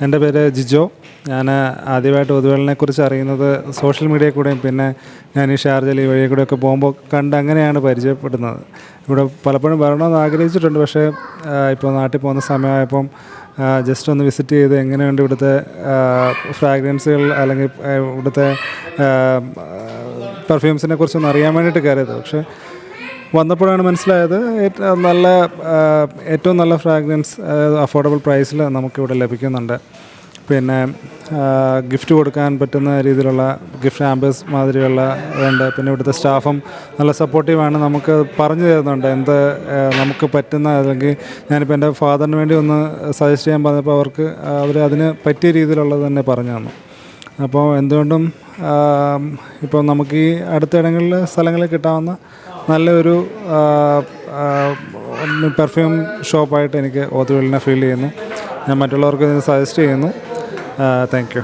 എൻ്റെ പേര് ജിജോ. ഞാൻ ആദ്യമായിട്ട് ഒതുവലിനെക്കുറിച്ച് അറിയുന്നത് സോഷ്യൽ മീഡിയയിൽ കൂടെയും പിന്നെ ഞാൻ ഈ ഷാർജയിൽ ഈ വഴി കൂടെയൊക്കെ പോകുമ്പോൾ കണ്ട് അങ്ങനെയാണ് പരിചയപ്പെടുന്നത്. ഇവിടെ പലപ്പോഴും വരണമെന്ന് ആഗ്രഹിച്ചിട്ടുണ്ട്. പക്ഷേ ഇപ്പോൾ നാട്ടിൽ പോകുന്ന സമയമായപ്പം ജസ്റ്റ് ഒന്ന് വിസിറ്റ് ചെയ്ത് എങ്ങനെയുണ്ട് ഇവിടുത്തെ ഫ്രാഗ്രൻസുകൾ അല്ലെങ്കിൽ ഇവിടുത്തെ പെർഫ്യൂംസിനെ കുറിച്ചൊന്ന് അറിയാൻ വേണ്ടിയിട്ട് കയറിയത്. പക്ഷേ വന്നപ്പോഴാണ് മനസ്സിലായത് ഏറ്റവും നല്ല ഫ്രാഗ്രൻസ് അഫോർഡബിൾ പ്രൈസിൽ നമുക്കിവിടെ ലഭിക്കുന്നുണ്ട്. പിന്നെ ഗിഫ്റ്റ് കൊടുക്കാൻ പറ്റുന്ന രീതിയിലുള്ള ഗിഫ്റ്റ് ആമ്പേഴ്സ് മാതിരിയുള്ള ഉണ്ട്. പിന്നെ ഇവിടുത്തെ സ്റ്റാഫും നല്ല സപ്പോർട്ടീവാണ്, നമുക്ക് പറഞ്ഞു തരുന്നുണ്ട് എന്ത് നമുക്ക് പറ്റുന്ന. അല്ലെങ്കിൽ ഞാനിപ്പോൾ എൻ്റെ ഫാദറിന് വേണ്ടി ഒന്ന് സജസ്റ്റ് ചെയ്യാൻ പറഞ്ഞപ്പോൾ അവർ അതിന് പറ്റിയ രീതിയിലുള്ളത് തന്നെ പറഞ്ഞു തന്നു. അപ്പോൾ എന്തുകൊണ്ടും ഇപ്പോൾ നമുക്ക് ഈ അടുത്തിടങ്ങളിൽ സ്ഥലങ്ങളിൽ കിട്ടാവുന്ന നല്ലൊരു പെർഫ്യൂം ഷോപ്പായിട്ട് എനിക്ക് ഓതുവലിനെ ഫീൽ ചെയ്യുന്നു. ഞാൻ മറ്റുള്ളവർക്ക് ഇതിന് സജസ്റ്റ് ചെയ്യുന്നു. Thank you.